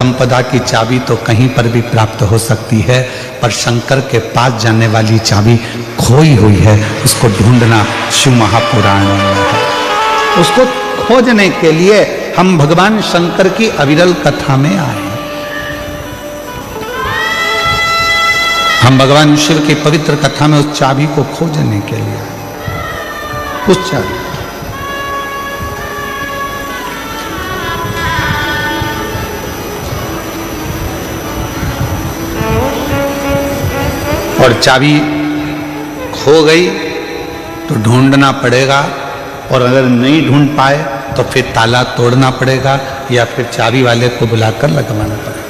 संपदा की चाबी तो कहीं पर भी प्राप्त हो सकती है, पर शंकर के पास जाने वाली चाबी खोई हुई है, उसको ढूंढना शिव महापुराण में है। उसको खोजने के लिए हम भगवान शंकर की अविरल कथा में आए। हम भगवान शिव की पवित्र कथा में उस चाबी को खोजने के लिए, उस चाबी। और चाबी खो गई तो ढूंढना पड़ेगा, और अगर नहीं ढूंढ पाए तो फिर ताला तोड़ना पड़ेगा या फिर चाबी वाले को बुलाकर लगवाना पड़ेगा।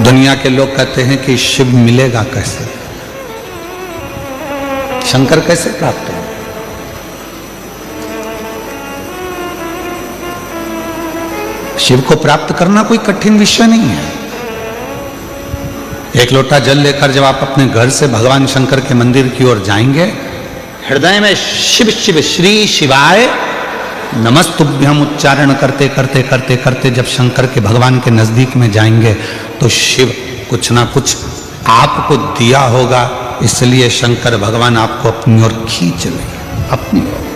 दुनिया के लोग कहते हैं कि शिव मिलेगा कैसे, शंकर कैसे प्राप्त हो। शिव को प्राप्त करना कोई कठिन विषय नहीं है। एक लोटा जल लेकर जब आप अपने घर से भगवान शंकर के मंदिर की ओर जाएंगे, हृदय में शिव शिव श्री शिवाय नमस्तुभ्यम उच्चारण करते करते करते करते जब शंकर के भगवान के नजदीक में जाएंगे तो शिव कुछ ना कुछ आपको दिया होगा, इसलिए शंकर भगवान आपको अपनी ओर खींच लेंगे, अपनी ओर।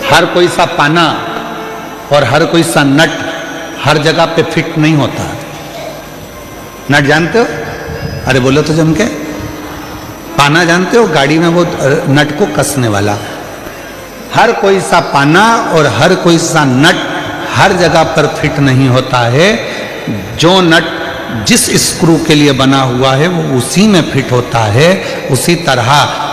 हर कोई सा पाना और हर कोई सा नट हर जगह पे फिट नहीं होता। नट जानते हो? अरे बोलो तो जम के। पाना जानते हो? गाड़ी में वो नट को कसने वाला। हर कोई सा पाना और हर कोई सा नट हर जगह पर फिट नहीं होता है। जो नट जिस स्क्रू के लिए बना हुआ है वो उसी में फिट होता है। उसी तरह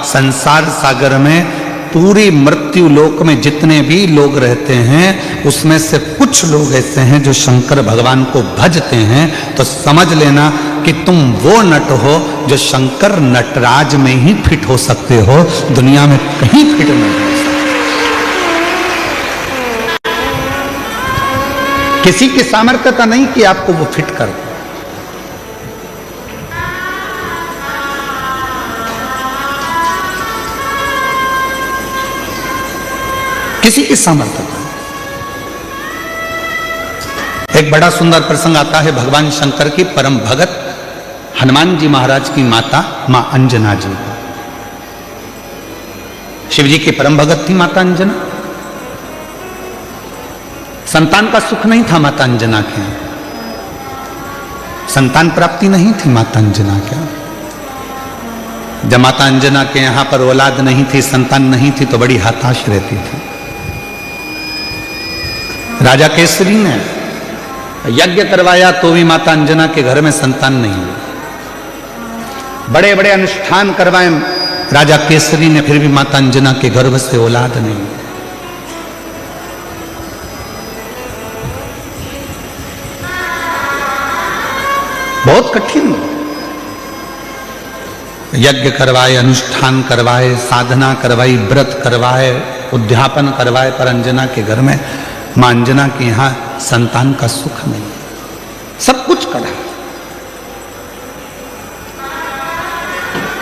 संसार सागर में पूरी मृत्यु लोक में जितने भी लोग रहते हैं उसमें से कुछ लोग ऐसे हैं जो शंकर भगवान को भजते हैं, तो समझ लेना कि तुम वो नट हो जो शंकर नटराज में ही फिट हो सकते हो, दुनिया में कहीं फिट नहीं हो सकते। किसी की सामर्थ्यता नहीं कि आपको वो फिट कर दे। किसी की सामर्थ्य। एक बड़ा सुंदर प्रसंग आता है भगवान शंकर की परम भगत हनुमान जी महाराज की माता मां अंजना जी। शिव जी की परम भगत थी माता अंजना। संतान का सुख नहीं था माता अंजना के, संतान प्राप्ति नहीं थी माता अंजना के। जब माता अंजना के यहां पर औलाद नहीं थी, संतान नहीं थी, तो बड़ी हताश रहती थी। राजा केसरी ने यज्ञ करवाया तो भी माता अंजना के घर में संतान नहीं हुई। बड़े बड़े अनुष्ठान करवाए राजा केसरी ने, फिर भी माता अंजना के गर्भ से औलाद नहीं हुई। बहुत कठिन। यज्ञ करवाए, अनुष्ठान करवाए, साधना करवाई, व्रत करवाए, उद्यापन करवाए, पर अंजना के घर में, मां अंजना के यहां संतान का सुख नहीं। सब कुछ करा।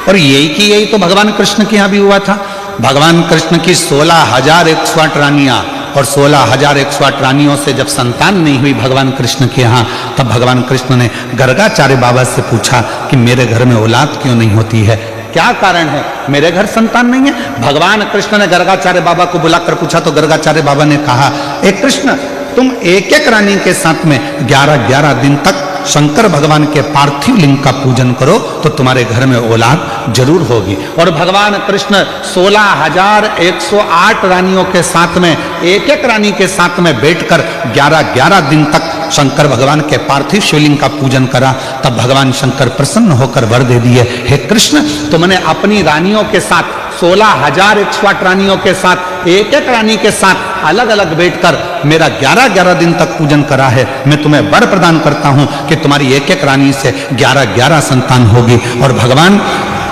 और यही तो भगवान कृष्ण के यहां भी हुआ था। भगवान कृष्ण की 16,108 रानियां, और 16,108 रानियों से जब संतान नहीं हुई भगवान कृष्ण के यहां, तब भगवान कृष्ण ने गर्गाचार्य बाबा से पूछा कि मेरे घर में औलाद क्यों नहीं होती है, क्या कारण है, मेरे घर संतान नहीं है। भगवान कृष्ण ने गर्गाचार्य बाबा को बुलाकर पूछा तो गर्गाचार्य बाबा ने कहा, एक कृष्ण, तुम एक एक रानी के साथ में 11-11 दिन तक शंकर भगवान के पार्थिव लिंग का पूजन करो तो तुम्हारे घर में औलाद जरूर होगी। और भगवान कृष्ण 16,108 रानियों के साथ में एक एक रानी के साथ में बैठकर 11-11 दिन तक शंकर भगवान के पार्थिव शिवलिंग का पूजन करा। तब भगवान शंकर प्रसन्न होकर वर दे दिए, हे कृष्ण, तुमने अपनी रानियों के साथ 16,108 रानियों के साथ एक एक रानी के साथ अलग अलग बैठकर मेरा 11-11 दिन तक पूजन करा है। मैं तुम्हें वर प्रदान करता हूं कि तुम्हारी एक एक रानी से 11-11 संतान होगी। और भगवान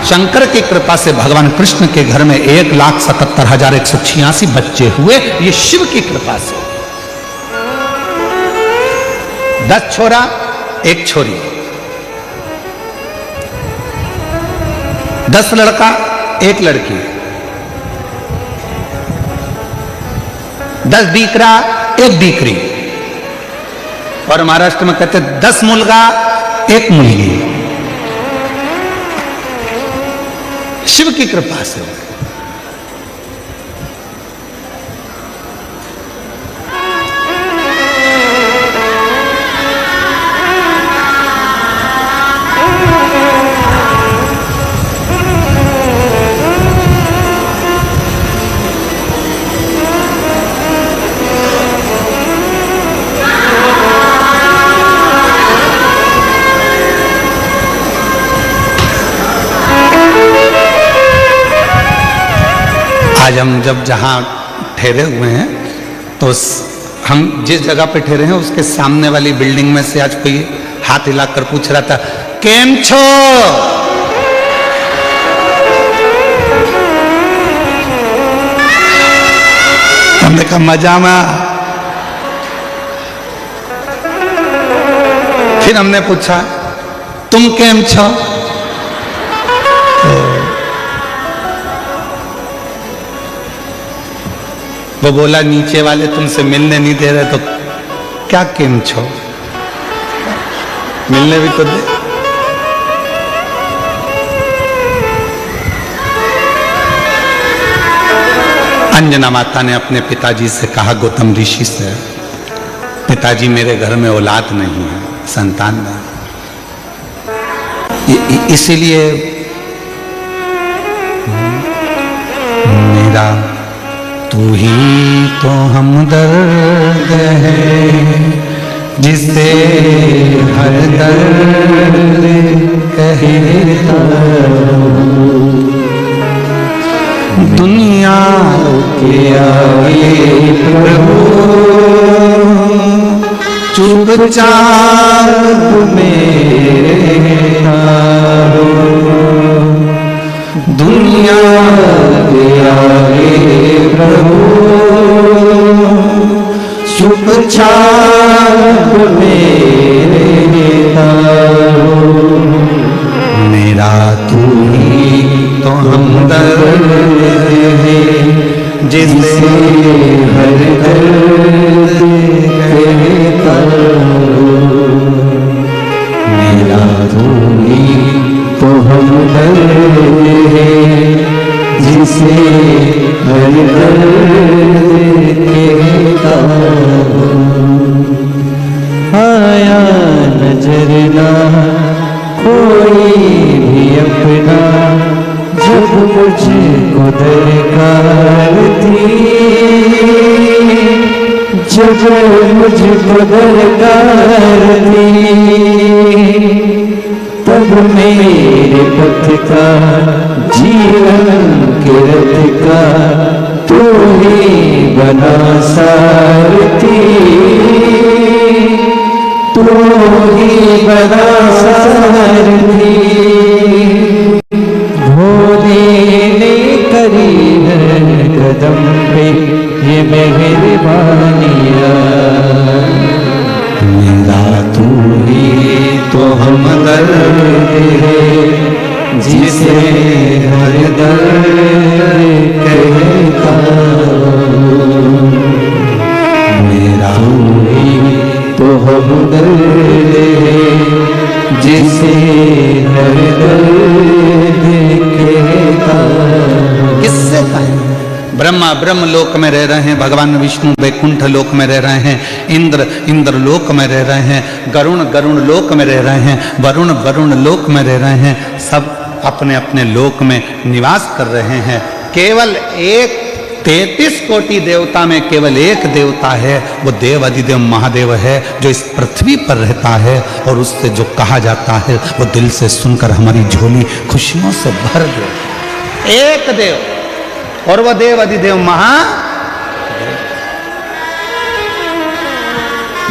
शंकर की कृपा से भगवान कृष्ण के घर में 1,77,186 बच्चे हुए। ये शिव की कृपा से। 10 छोरा 1 छोरी। 10 लड़का 1 लड़की, 10 दीकरा 1 दीकरी, और महाराष्ट्र में कहते 10 मुलगा 1 मुलगी। शिव की कृपा से। आज हम जब जहाँ ठहरे हुए हैं तो हम जिस जगह पे ठहरे हैं उसके सामने वाली बिल्डिंग में से आज कोई हाथ हिलाकर पूछ रहा था, केम छो? हमने कहा मजा में। फिर हमने पूछा तुम केम छो? वो बोला नीचे वाले तुमसे मिलने नहीं दे रहे, तो क्या केम छो? मिलने भी तो दे। अंजना माता ने अपने पिताजी से कहा, गौतम ऋषि से, पिताजी मेरे घर में औलाद नहीं है, संतान नहीं, इसीलिए मेरा तू ही तो हमदर्द है जिसे हर दर्द कहता हूँ, दुनिया के आगे प्रभु चुपचाप मेरा, दुनिया के आगे प्रभु चुपचाप मेरा, मेरा तू ही तो हमदर्द है जिसे हर दर्द कहता हूँ, मेरा तू ही तो हमदर्द है जिसे हर दर्द कहता हूँ। आया नजर ना कोई भी अपना जब मुझको दरकार थी, जब मुझको दरकार थी, तब मेरे पथ का जीवन के रथ का तू ही बना सारथी, तू ही बना सारथी, भोले ने करी है कदम पे ये मेहरबानियाँ, मेरा तू ही तो हमदर्द है जिसे हर दर्द कहता हूँ, मेरा तू ही तो हमदर्द है जिसे हर दर्द कहता हूँ। किससे कहें? ब्रह्मा ब्रह्म लोक में रह रहे हैं, भगवान विष्णु वैकुंठ लोक में रह रहे हैं, इंद्र इंद्र लोक में रह रहे हैं, गरुण गरुण लोक में रह रहे हैं, वरुण वरुण लोक में रह रहे हैं, सब अपने अपने लोक में निवास कर रहे हैं। केवल एक 33 कोटि देवता में केवल एक देवता है, वो देव अधिदेव महादेव है जो इस पृथ्वी पर रहता है, और उससे जो कहा जाता है वो दिल से सुनकर हमारी झोली खुशियों से भर दे। एक देव, और वह देव अधिदेव महादेव।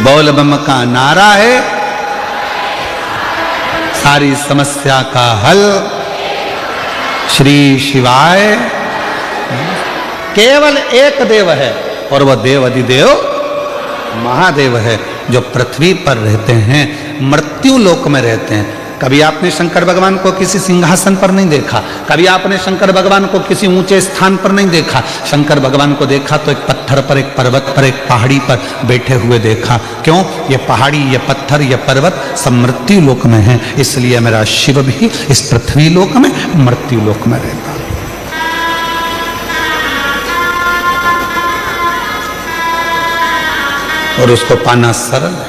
बोल बम का नारा है, सारी समस्या का हल श्री शिवाय। केवल एक देव है और वह देव अधिदेव महादेव है जो पृथ्वी पर रहते हैं, मृत्यु लोक में रहते हैं। कभी आपने शंकर भगवान को किसी सिंहासन पर नहीं देखा, कभी आपने शंकर भगवान को किसी ऊंचे स्थान पर नहीं देखा। शंकर भगवान को देखा तो एक पत्थर पर, एक पर्वत पर, एक पहाड़ी पर बैठे हुए देखा। क्यों? ये पहाड़ी, ये पत्थर, ये पर्वत सब मृत्यु लोक में है, इसलिए मेरा शिव भी इस पृथ्वी लोक में, मृत्यु लोक में रहता। और उसको पाना सरल है,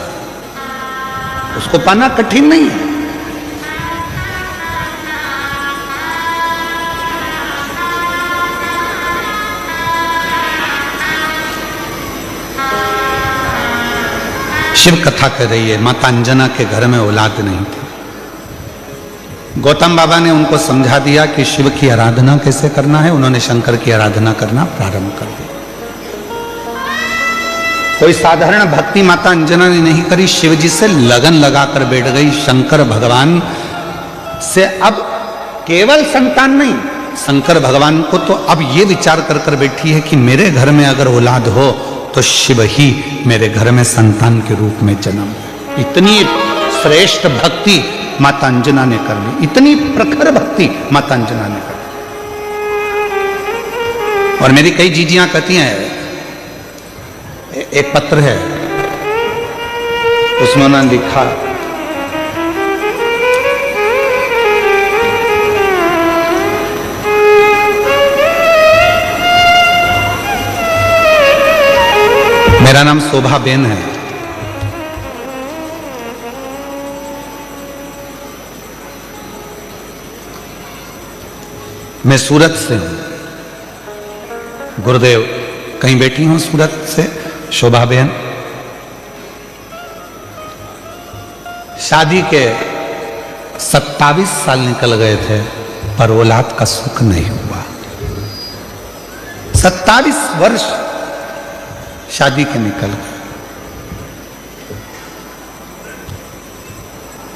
उसको पाना कठिन नहीं है। शिव कथा कह रही है, माता अंजना के घर में औलाद नहीं थी। गौतम बाबा ने उनको समझा दिया कि शिव की आराधना कैसे करना है। उन्होंने शंकर की आराधना करना प्रारंभ कर दिया। कोई साधारण भक्ति माता अंजना ने नहीं करी, शिव जी से लगन लगाकर बैठ गई। शंकर भगवान से अब केवल संतान नहीं, शंकर भगवान को तो अब ये विचार कर कर बैठी है कि मेरे घर में अगर औलाद हो तो शिव ही मेरे घर में संतान के रूप में जन्म। इतनी श्रेष्ठ भक्ति माता अंजना ने कर ली, इतनी प्रखर भक्ति माता अंजना ने कर ली। और मेरी कई जीजियां कहती हैं, एक पत्र है उसमें उन्होंने लिखा, मेरा नाम शोभा बेन है, मैं सूरत से हूं। गुरुदेव कहीं बैठी हूं सूरत से, शोभा बेन। शादी के 27 साल निकल गए थे पर औलाद का सुख नहीं हुआ। 27 वर्ष शादी के निकल गए।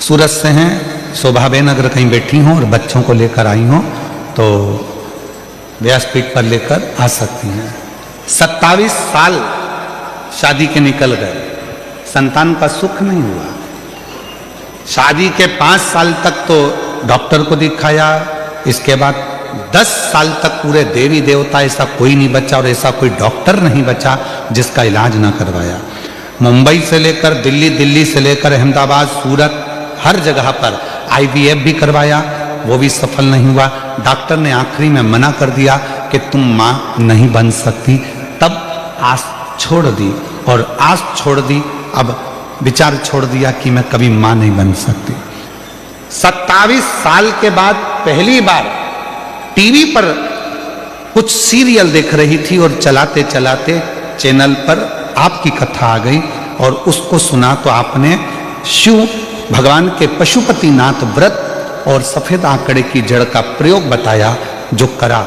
सूरत से हैं शोभा बेन, अगर कहीं बैठी हो और बच्चों को लेकर आई हो तो व्यासपीठ पर लेकर आ सकती हैं। 27 साल शादी के निकल गए, संतान का सुख नहीं हुआ। शादी के 5 साल तक तो डॉक्टर को दिखाया, इसके बाद 10 साल तक पूरे देवी देवता ऐसा कोई नहीं बचा और ऐसा कोई डॉक्टर नहीं बचा जिसका इलाज ना करवाया। मुंबई से लेकर दिल्ली, दिल्ली से लेकर अहमदाबाद, सूरत, हर जगह पर IVF भी करवाया, वो भी सफल नहीं हुआ। डॉक्टर ने आखिरी में मना कर दिया कि तुम मां नहीं बन सकती। तब आस छोड़ दी, और आस छोड़ दी, अब विचार छोड़ दिया कि मैं कभी मां नहीं बन सकती। 27 साल के बाद पहली बार टीवी पर कुछ सीरियल देख रही थी और चलाते चलाते चैनल पर आपकी कथा आ गई और उसको सुना तो आपने शिव भगवान के पशुपतिनाथ व्रत और सफेद आंकड़े की जड़ का प्रयोग बताया, जो करा।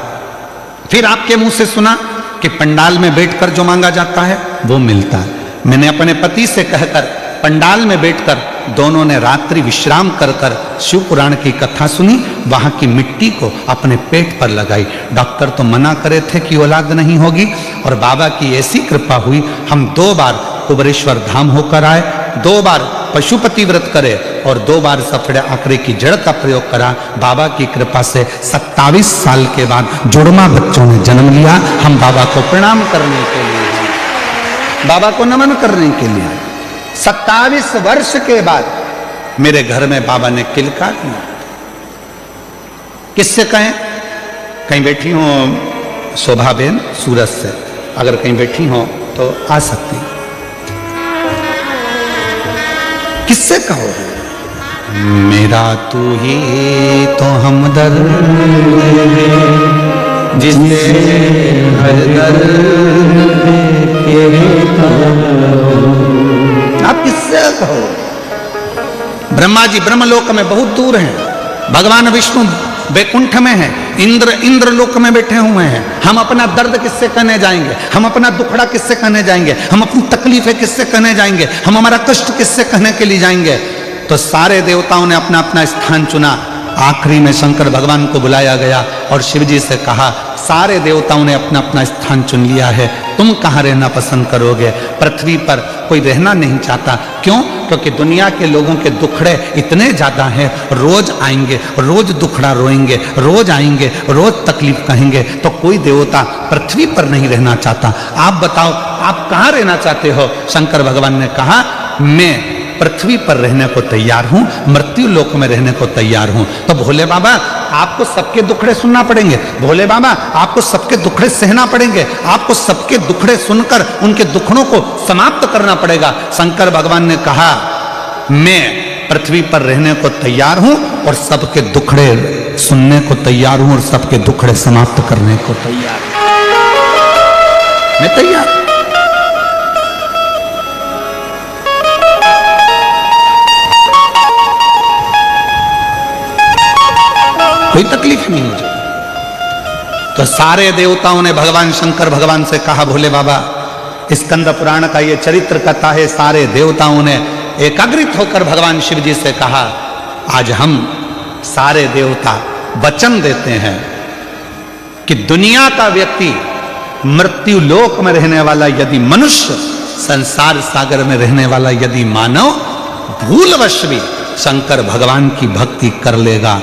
फिर आपके मुंह से सुना कि पंडाल में बैठकर जो मांगा जाता है वो मिलता है। मैंने अपने पति से कहकर पंडाल में बैठकर दोनों ने रात्रि विश्राम कर कर शिव पुराण की कथा सुनी, वहां की मिट्टी को अपने पेट पर लगाई। डॉक्टर तो मना करे थे कि औलाद नहीं होगी, और बाबा की ऐसी कृपा हुई, हम 2 बार कुबरेश्वर धाम होकर आए, 2 बार पशुपति व्रत करे और 2 बार सफेद आंकड़े की जड़ का प्रयोग करा। बाबा की कृपा से 27 साल के बाद जुड़वा बच्चों ने जन्म लिया। हम बाबा को प्रणाम करने के लिए, बाबा को नमन करने के लिए 27 वर्ष के बाद मेरे घर में बाबा ने किलका दिया। किससे कहें? कहीं बैठी हो शोभा बेन सूरत से, अगर कहीं बैठी हो तो आ सकती। किससे कहोगे? मेरा तू ही तो हमदर्द जिससे हर दर्द आप किससे कहो? ब्रह्मा जी ब्रह्मलोक में बहुत दूर हैं, भगवान विष्णु वैकुंठ में हैं, इंद्र लोक में बैठे हुए हैं। हम अपना दर्द किससे कहने जाएंगे? हम अपना दुखड़ा किससे कहने जाएंगे? हम अपनी तकलीफें किससे कहने जाएंगे? हम हमारा कष्ट किससे कहने के लिए जाएंगे? तो सारे देवताओं ने अपना अपना स्थान चुना। आखिरी में शंकर भगवान को बुलाया गया और शिव जी से कहा, सारे देवताओं ने अपना अपना स्थान चुन लिया है, तुम कहाँ रहना पसंद करोगे? पृथ्वी पर कोई रहना नहीं चाहता। क्यों? क्योंकि दुनिया के लोगों के दुखड़े इतने ज्यादा हैं, रोज आएंगे, रोज दुखड़ा रोएंगे, रोज आएंगे, रोज तकलीफ कहेंगे, तो कोई देवता पृथ्वी पर नहीं रहना चाहता। आप बताओ, आप कहाँ रहना चाहते हो? शंकर भगवान ने कहा, मैं पृथ्वी पर रहने को तैयार हूं, मृत्यु लोक में रहने को तैयार हूं। तो भोले बाबा, आपको सबके दुखड़े सुनना पड़ेंगे। भोले बाबा, आपको सबके दुखड़े सहना पड़ेंगे। आपको सबके दुखड़े सुनकर उनके दुखड़ों को समाप्त करना पड़ेगा। शंकर भगवान ने कहा, मैं पृथ्वी पर रहने को तैयार हूं और सबके दुखड़े सुनने को तैयार हूं और सबके दुखड़े समाप्त करने को तैयार हूं। मैं तैयार। कोई तकलीफ नहीं मुझे। तो सारे देवताओं ने भगवान शंकर भगवान से कहा, भोले बाबा, स्कंद पुराण का ये चरित्र कथा है। सारे देवताओं ने एकाग्रित होकर भगवान शिव जी से कहा, आज हम सारे देवता वचन देते हैं कि दुनिया का व्यक्ति, मृत्यु लोक में रहने वाला यदि मनुष्य, संसार सागर में रहने वाला यदि मानव भूलवश भी शंकर भगवान की भक्ति कर लेगा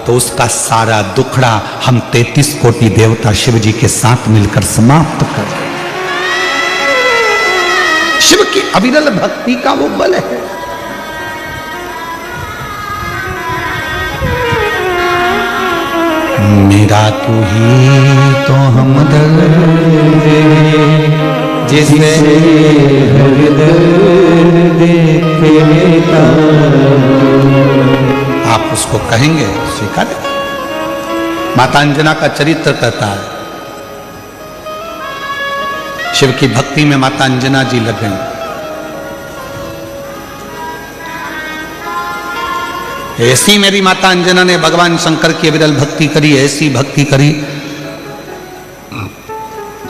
तो उसका सारा दुखड़ा हम 33 कोटि देवता शिव जी के साथ मिलकर समाप्त कर देंगे। शिव की अविरल भक्ति का वो बल है। मेरा तू ही तो हमदर्द जिसे देखेगा, आप उसको कहेंगे, स्वीकार। माता अंजना का चरित्र कहता है, शिव की भक्ति में माता अंजना जी लग गई। ऐसी मेरी माता अंजना ने भगवान शंकर की अविरल भक्ति करी, ऐसी भक्ति करी,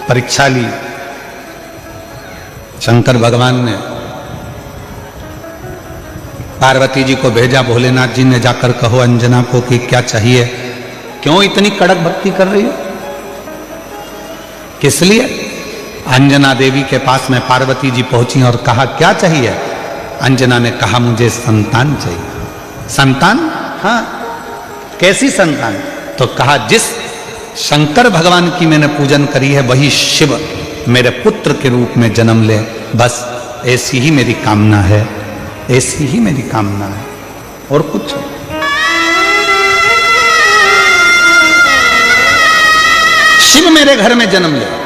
परीक्षा ली। शंकर भगवान ने पार्वती जी को भेजा, भोलेनाथ जी ने जाकर कहो अंजना को कि क्या चाहिए, क्यों इतनी कड़क भक्ति कर रही हो, किस लिए? अंजना देवी के पास में पार्वती जी पहुंची और कहा, क्या चाहिए? अंजना ने कहा, मुझे संतान चाहिए। संतान? हाँ। कैसी संतान? तो कहा, जिस शंकर भगवान की मैंने पूजन करी है वही शिव मेरे पुत्र के रूप में जन्म ले, बस ऐसी ही मेरी कामना है, ऐसी ही मेरी कामना है, और कुछ। शिव मेरे घर में जन्म ले।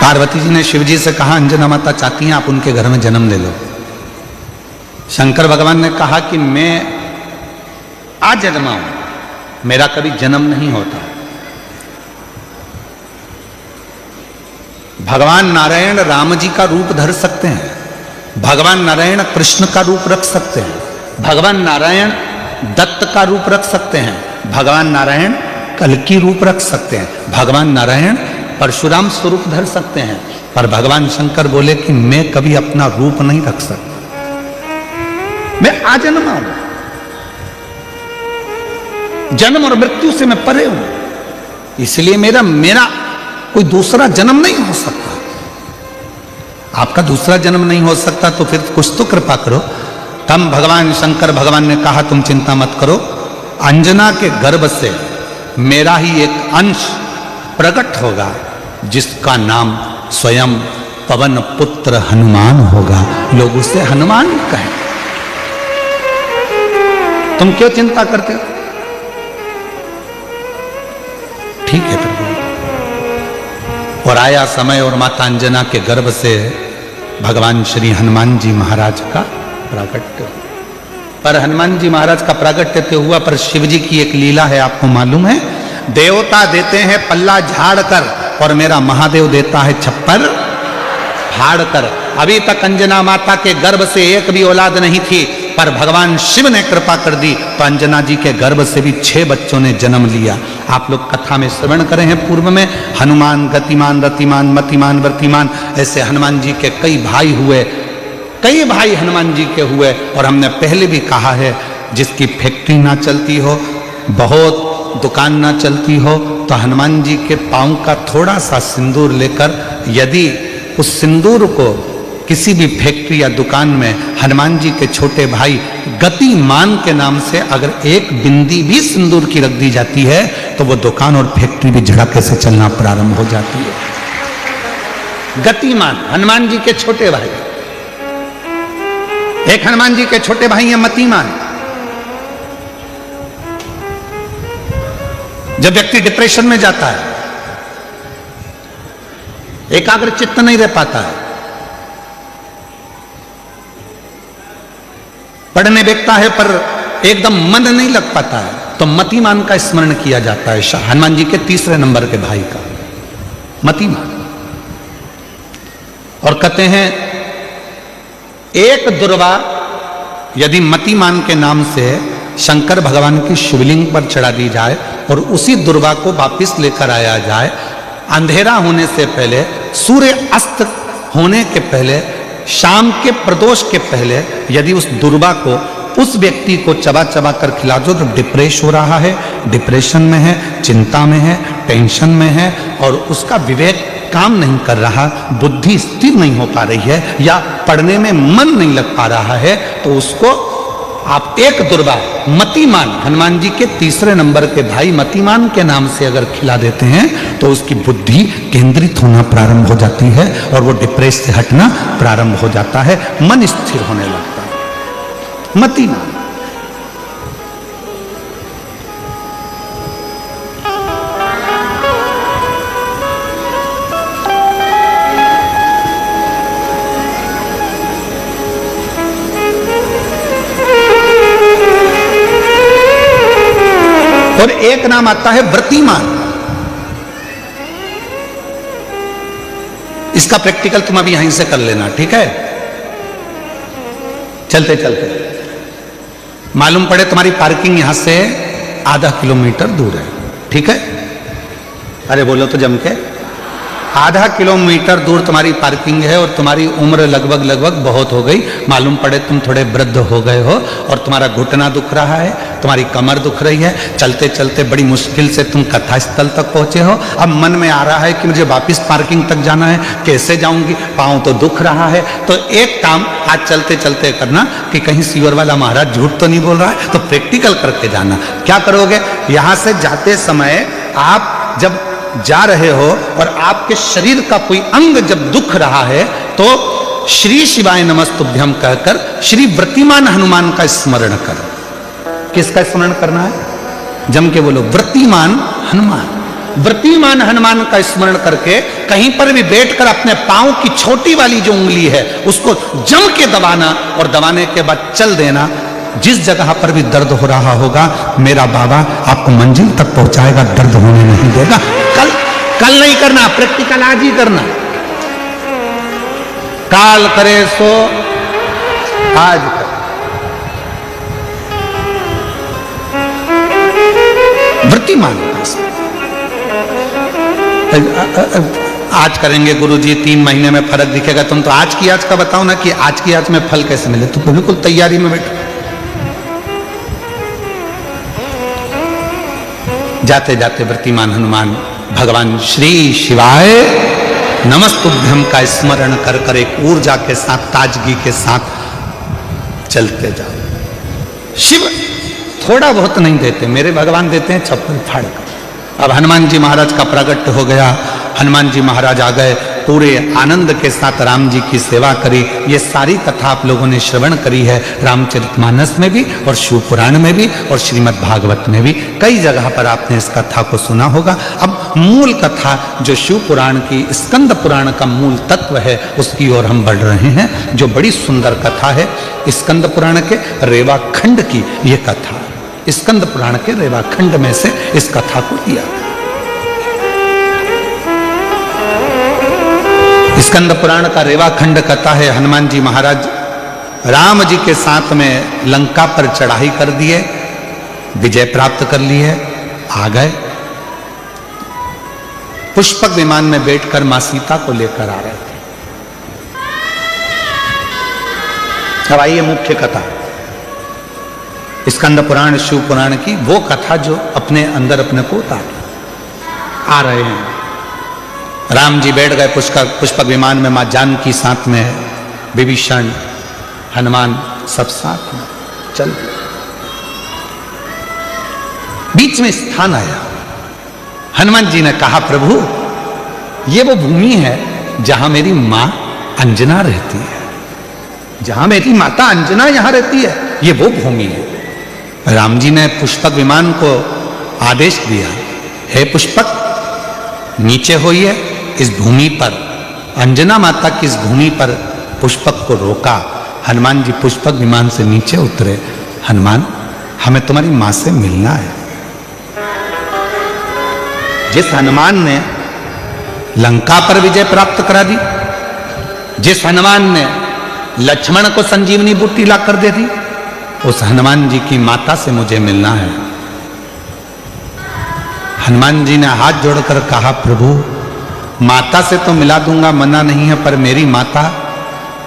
पार्वती जी ने शिव जी से कहा, अंजना माता चाहती हैं आप उनके घर में जन्म ले लो। शंकर भगवान ने कहा कि मैं आजन्मा हूं, मेरा कभी जन्म नहीं होता। भगवान नारायण राम जी का रूप धर सकते हैं, भगवान नारायण कृष्ण का रूप रख सकते हैं, भगवान नारायण दत्त का रूप रख सकते हैं, भगवान नारायण कल्कि रूप रख सकते हैं, भगवान नारायण परशुराम स्वरूप धर सकते हैं, पर भगवान शंकर बोले कि मैं कभी अपना रूप नहीं रख सकता, मैं आजन्मा हूं, जन्म और मृत्यु से मैं परे हूं, इसलिए मेरा कोई दूसरा जन्म नहीं हो सकता। आपका दूसरा जन्म नहीं हो सकता तो फिर कुछ तो कृपा करो। तब भगवान शंकर भगवान ने कहा, तुम चिंता मत करो, अंजना के गर्भ से मेरा ही एक अंश प्रकट होगा जिसका नाम स्वयं पवन पुत्र हनुमान होगा, लोग उसे हनुमान कहें। तुम क्यों चिंता करते हो? ठीक है प्रभु। और आया समय और माता अंजना के गर्भ से भगवान श्री हनुमान जी महाराज का प्रागट्य। पर हनुमान जी महाराज का प्रागट्य तो हुआ, पर शिव जी की एक लीला है, आपको मालूम है? देवता देते हैं पल्ला झाड़ कर और मेरा महादेव देता है छप्पर फाड़ कर। अभी तक अंजना माता के गर्भ से एक भी औलाद नहीं थी, पर भगवान शिव ने कृपा कर दी तो अंजना जी के गर्भ से भी 6 बच्चों ने जन्म लिया। आप लोग कथा में श्रवण करे हैं पूर्व में, हनुमान गतिमान रतिमान मतिमान वर्तिमान, ऐसे हनुमान जी के कई भाई हुए, कई भाई हनुमान जी के हुए। और हमने पहले भी कहा है, जिसकी फैक्ट्री ना चलती हो, बहुत दुकान ना चलती हो, तो हनुमान जी के पांव का थोड़ा सा सिंदूर लेकर यदि उस सिंदूर को किसी भी फैक्ट्री या दुकान में हनुमान जी के छोटे भाई गतिमान के नाम से अगर एक बिंदी भी सिंदूर की रख दी जाती है, तो वो दुकान और फैक्ट्री भी झड़के से चलना प्रारंभ हो जाती है। गतिमान हनुमान जी के छोटे भाई, एक हनुमान जी के छोटे भाई हैं मतिमान। जब व्यक्ति डिप्रेशन में जाता है, एकाग्र चित्त नहीं रह पाता है, पढ़ने बैठता है पर एकदम मन नहीं लग पाता है, तो मतिमान का स्मरण किया जाता है, हनुमान जी के तीसरे नंबर के भाई का मतिमान। और कहते हैं एक दुर्वा यदि मतिमान के नाम से शंकर भगवान की शिवलिंग पर चढ़ा दी जाए और उसी दुर्वा को वापिस लेकर आया जाए, अंधेरा होने से पहले, सूर्य अस्त होने के पहले, शाम के प्रदोष के पहले यदि उस दुर्वा को उस व्यक्ति को चबा चबा कर खिला दो, तो डिप्रेस हो रहा है, डिप्रेशन में है, चिंता में है, टेंशन में है और उसका विवेक काम नहीं कर रहा, बुद्धि स्थिर नहीं हो पा रही है या पढ़ने में मन नहीं लग पा रहा है, तो उसको आप एक दुर्वा मतिमान, हनुमान जी के तीसरे नंबर के भाई मतिमान के नाम से अगर खिला देते हैं, तो उसकी बुद्धि केंद्रित होना प्रारंभ हो जाती है और वो डिप्रेस से हटना प्रारंभ हो जाता है, मन स्थिर होने लगता है। मतिमान और एक नाम आता है व्रतिमान। इसका प्रैक्टिकल तुम अभी यहीं से कर लेना, ठीक है? चलते चलते मालूम पड़े तुम्हारी पार्किंग यहां से आधा किलोमीटर दूर है, ठीक है? अरे बोलो तो जम के, आधा किलोमीटर दूर तुम्हारी पार्किंग है और तुम्हारी उम्र लगभग बहुत हो गई, मालूम पड़े तुम थोड़े वृद्ध हो गए हो और तुम्हारा घुटना दुख रहा है, तुम्हारी कमर दुख रही है, चलते चलते बड़ी मुश्किल से तुम कथा स्थल तक पहुंचे हो, अब मन में आ रहा है कि मुझे वापस पार्किंग तक जाना है, कैसे जाऊंगी, पाँव तो दुख रहा है। तो एक काम आज चलते चलते करना कि कहीं सीवर वाला महाराज झूठ तो नहीं बोल रहा है, तो प्रैक्टिकल करके जाना। क्या करोगे, यहां से जाते समय आप जब जा रहे हो और आपके शरीर का कोई अंग जब दुख रहा है, तो श्री शिवाय नमस्तुभ्यम कहकर श्री व्रतिमान हनुमान का स्मरण कर। किसका स्मरण करना है? जम के बोलो, व्रतिमान हनुमान। व्रतिमान हनुमान का स्मरण करके कहीं पर भी बैठकर अपने पांव की छोटी वाली जो उंगली है उसको जम के दबाना और दबाने के बाद चल देना। जिस जगह पर भी दर्द हो रहा होगा, मेरा बाबा आपको मंजिल तक पहुंचाएगा, दर्द होने नहीं देगा। कल नहीं करना, प्रैक्टिकल आज ही करना। काल करे सो आज कर। वृत्तिमान आज करेंगे गुरुजी, 3 महीने में फर्क दिखेगा। तुम तो आज की आज का बताओ ना कि आज की आज में फल कैसे मिले। तुम बिल्कुल तैयारी में बैठो। जाते जाते वृत्तिमान हनुमान भगवान श्री शिवाय नमस्तुभ्यम का स्मरण कर कर एक ऊर्जा के साथ, ताजगी के साथ चलते जाओ। शिव थोड़ा बहुत नहीं देते, मेरे भगवान देते हैं चप्पल फाड़ कर। अब हनुमान जी महाराज का प्रागट्य हो गया, हनुमान जी महाराज आ गए, पूरे आनंद के साथ राम जी की सेवा करी। ये सारी कथा आप लोगों ने श्रवण करी है, रामचरितमानस में भी और शिव पुराण में भी और श्रीमद् भागवत में भी, कई जगह पर आपने इस कथा को सुना होगा। अब मूल कथा जो शिव पुराण की, स्कंद पुराण का मूल तत्व है, उसकी ओर हम बढ़ रहे हैं, जो बड़ी सुंदर कथा है। स्कंद पुराण के रेवा खंड की ये कथा, स्कंद पुराण के रेवा खंड में से इस कथा को लिया। स्कंद पुराण का रेवा खंड कथा है, हनुमान जी महाराज राम जी के साथ में लंका पर चढ़ाई कर दिए, विजय प्राप्त कर लिए, आ गए। पुष्पक विमान में बैठकर मां सीता को लेकर आ रहे थे। अब आइए मुख्य कथा, स्कंद पुराण शिव पुराण की वो कथा जो अपने अंदर अपने को उतार आ रहे हैं। राम जी बैठ गए पुष्पक विमान में, मां जानकी साथ में है, विभीषण हनुमान सब साथ में चल। बीच में स्थान आया, हनुमान जी ने कहा प्रभु ये वो भूमि है जहां मेरी मां अंजना रहती है, जहां मेरी माता अंजना यहां रहती है, ये वो भूमि है। राम जी ने पुष्पक विमान को आदेश दिया, हे पुष्पक नीचे होइए, इस भूमि पर अंजना माता की इस भूमि पर पुष्पक को रोका। हनुमान जी पुष्पक विमान से नीचे उतरे, हनुमान हमें तुम्हारी मां से मिलना है। जिस हनुमान ने लंका पर विजय प्राप्त करा दी, जिस हनुमान ने लक्ष्मण को संजीवनी बूटी ला कर दे दी, उस हनुमान जी की माता से मुझे मिलना है। हनुमान जी ने हाथ जोड़कर कहा प्रभु माता से तो मिला दूंगा, मना नहीं है, पर मेरी माता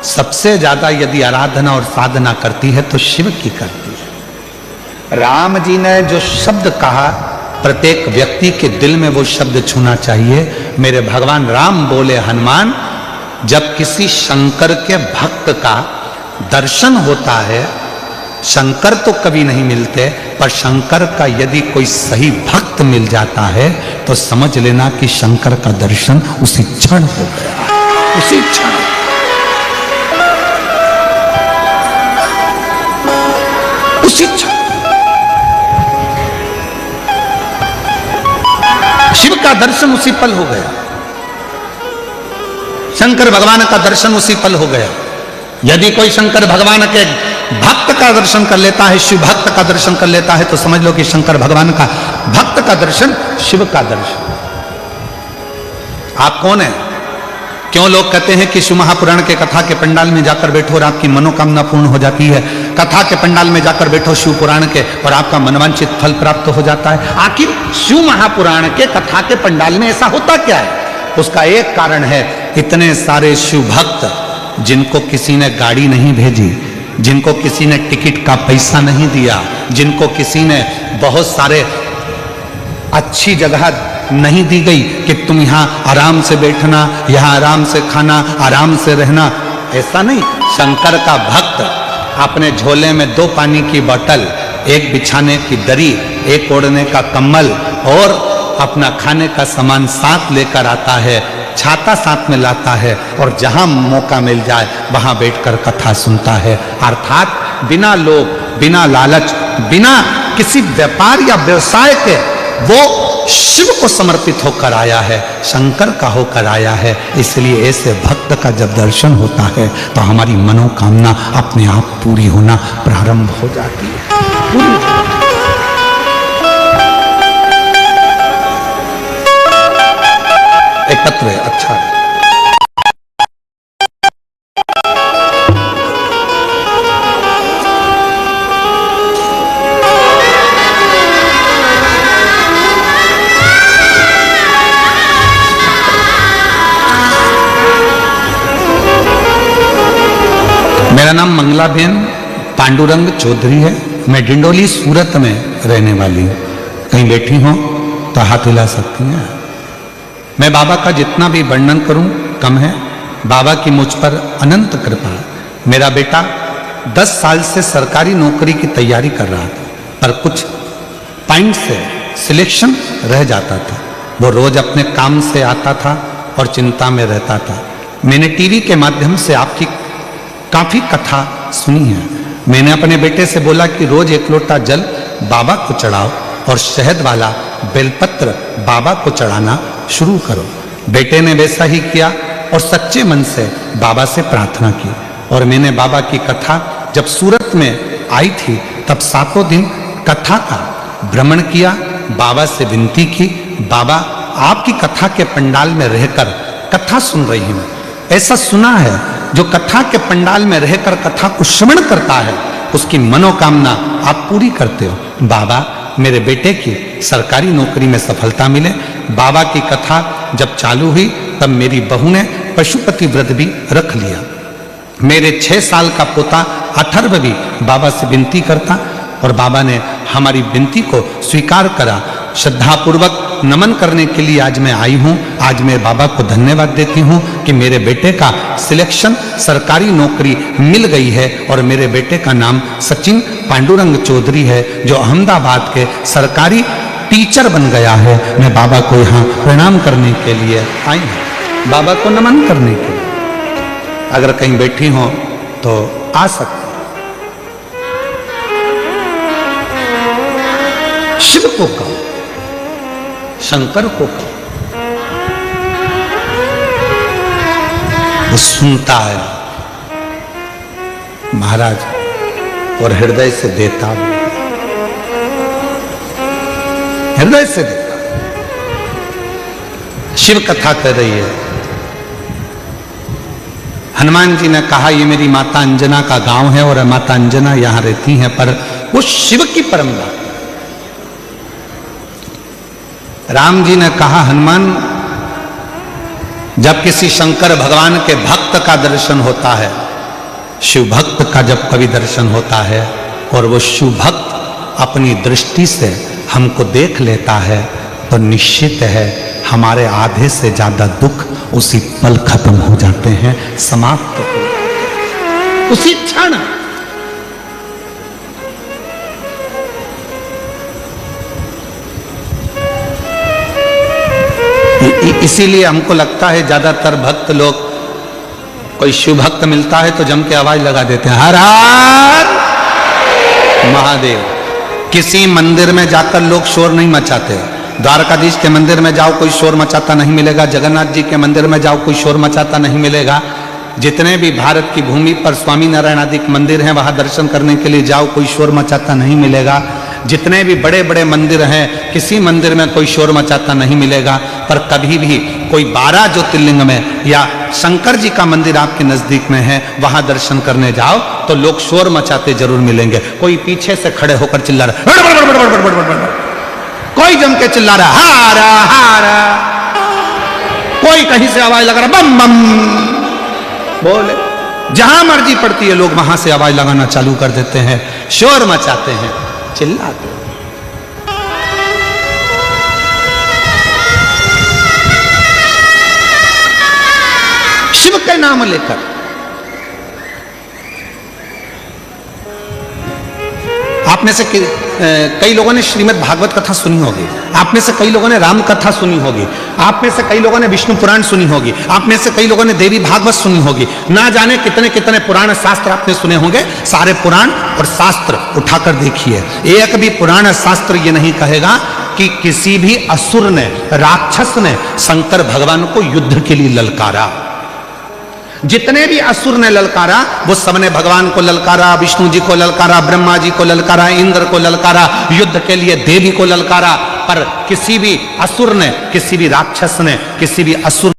सबसे ज्यादा यदि आराधना और साधना करती है तो शिव की करती है। राम जी ने जो शब्द कहा प्रत्येक व्यक्ति के दिल में वो शब्द छूना चाहिए। मेरे भगवान राम बोले हनुमान जब किसी शंकर के भक्त का दर्शन होता है, शंकर तो कभी नहीं मिलते, पर शंकर का यदि कोई सही भक्त मिल जाता है तो समझ लेना कि शंकर का दर्शन उसी क्षण हो गया, उसी क्षण। उसी क्षण शिव का दर्शन उसी पल हो गया, शंकर भगवान का दर्शन उसी पल हो गया। यदि कोई शंकर भगवान के भक्त का दर्शन कर लेता है, शिव भक्त का दर्शन कर लेता है, तो समझ लो कि शंकर भगवान का भक्त का दर्शन शिव का दर्शन। आप कौन है? क्यों लोग कहते हैं कि शिव महापुराण के कथा के पंडाल में जाकर बैठो और आपकी मनोकामना पूर्ण हो जाती है, कथा के पंडाल में जाकर बैठो शिव पुराण के और आपका मनवांछित फल प्राप्त हो जाता है। आखिर शिव महापुराण के कथा के पंडाल में ऐसा होता क्या है? उसका एक कारण है, इतने सारे शिव भक्त जिनको किसी ने गाड़ी नहीं भेजी, जिनको किसी ने टिकट का पैसा नहीं दिया, जिनको किसी ने बहुत सारे अच्छी जगह नहीं दी गई कि तुम यहाँ आराम से बैठना, यहाँ आराम से खाना, आराम से रहना, ऐसा नहीं। शंकर का भक्त अपने झोले में 2 पानी की बोतल, एक बिछाने की दरी, एक ओढ़ने का कंबल और अपना खाने का सामान साथ लेकर आता है, छाता साथ में लाता है और जहां मौका मिल जाए वहां बैठकर कथा सुनता है। अर्थात बिना लोभ, बिना लालच, बिना किसी व्यापार या व्यवसाय के वो शिव को समर्पित होकर आया है, शंकर का होकर आया है। इसलिए ऐसे भक्त का जब दर्शन होता है तो हमारी मनोकामना अपने आप पूरी होना प्रारंभ हो जाती है, पूरी। एक पत्र है, अच्छा है। मेरा नाम मंगलाबेन पांडुरंग चौधरी है। मैं डिंडोली सूरत में रहने वाली हूँ। कहीं बैठी हो तो हाथ हिला सकती हैं। मैं बाबा का जितना भी वर्णन करूं कम है। बाबा की मुझ पर अनंत कृपा है। मेरा बेटा 10 साल से सरकारी नौकरी की तैयारी कर रहा था, पर कुछ पॉइंट से सिलेक्शन रह जाता था। वो रोज अपने काम से आता था और चिंता में रहता था। मैंने टीवी के माध्यम से आपकी काफी कथा सुनी है। मैंने अपने बेटे से बोला कि रोज 1 लोटा जल बाबा को चढ़ाओ और शहद वाला बेलपत्र बाबा को चढ़ाना शुरू करो। बेटे ने वैसा ही किया और सच्चे मन से बाबा से प्रार्थना की। और मैंने बाबा की कथा जब सूरत में आई थी तब 7 दिन कथा का भ्रमण किया, बाबा से विनती की, बाबा आपकी कथा के पंडाल में रहकर कथा सुन रही हूं। ऐसा सुना है जो कथा के पंडाल में रहकर कथा को श्रवण करता है उसकी मनोकामना आप पूरी करते हो। बाबा मेरे बेटे की सरकारी नौकरी में सफलता मिले। बाबा की कथा जब चालू हुई तब मेरी बहू ने पशुपति व्रत भी रख लिया। मेरे 6 साल का पोता अथर्व भी बाबा से विनती करता और बाबा ने हमारी विनती को स्वीकार करा। श्रद्धापूर्वक नमन करने के लिए आज मैं आई हूँ। आज मैं बाबा को धन्यवाद देती हूँ कि मेरे बेटे का सिलेक्शन सरकारी नौकरी मिल गई है और मेरे बेटे का नाम सचिन पांडुरंग चौधरी है, जो अहमदाबाद के सरकारी टीचर बन गया है। मैं बाबा को यहाँ प्रणाम करने के लिए आई हूँ, बाबा को नमन करने के लिए। अगर कहीं बैठी हो तो आ सकते। शिव को कहो, शंकर को कहो, वो सुनता है महाराज और हृदय से देता भी, हृदय से देता। शिव कथा कर रही है। हनुमान जी ने कहा ये मेरी माता अंजना का गांव है और माता अंजना यहां रहती हैं, पर वो शिव की परम बात। राम जी ने कहा हनुमान, जब किसी शंकर भगवान के भक्त का दर्शन होता है, शिव भक्त का जब कभी दर्शन होता है और वो शिव भक्त अपनी दृष्टि से हमको देख लेता है, तो निश्चित है हमारे आधे से ज्यादा दुख उसी पल खत्म हो जाते हैं, समाप्त हो उसी क्षण। इसीलिए हमको लगता है ज्यादातर भक्त लोग, कोई शिव भक्त मिलता है तो जम के आवाज लगा देते हैं हर हर महादेव। किसी मंदिर में जाकर लोग शोर नहीं मचाते। द्वारकाधीश के मंदिर में जाओ कोई शोर मचाता नहीं मिलेगा, जगन्नाथ जी के मंदिर में जाओ कोई शोर मचाता नहीं मिलेगा। जितने भी भारत की भूमि पर स्वामी नारायण आदि मंदिर हैं वहां दर्शन करने के लिए जाओ, कोई शोर मचाता नहीं मिलेगा। जितने भी बड़े बड़े मंदिर हैं किसी मंदिर में कोई शोर मचाता नहीं मिलेगा। पर कभी भी कोई 12 ज्योतिर्लिंग में या शंकर जी का मंदिर आपके नजदीक में है वहां दर्शन करने जाओ तो लोग शोर मचाते जरूर मिलेंगे। कोई पीछे से खड़े होकर चिल्ला रहा, कोई जम के चिल्ला रहा हारा हारा, कोई कहीं से आवाज लगा रहा बम बम बोले। जहां मर्जी पड़ती है लोग वहां से आवाज लगाना चालू कर देते हैं, शोर मचाते हैं, चिल्लाते हैं। शिव के नाम लेकर आप में से कई लोगों ने श्रीमद् भागवत कथा सुनी होगी, आप में से कई लोगों ने राम कथा सुनी होगी, आप में से कई लोगों ने विष्णु पुराण सुनी होगी, आप में से कई लोगों ने देवी भागवत सुनी होगी। ना जाने कितने कितने पुराण शास्त्र आपने सुने होंगे। सारे पुराण और शास्त्र उठाकर देखिए, एक भी पुराण शास्त्र ये नहीं कहेगा कि किसी भी असुर ने, राक्षस ने शंकर भगवान को युद्ध के लिए ललकारा। जितने भी असुर ने ललकारा वो सबने भगवान को ललकारा, विष्णु जी को ललकारा, ब्रह्मा जी को ललकारा, इंद्र को ललकारा, युद्ध के लिए देवी को ललकारा। पर किसी भी असुर ने, किसी भी राक्षस ने, किसी भी असुर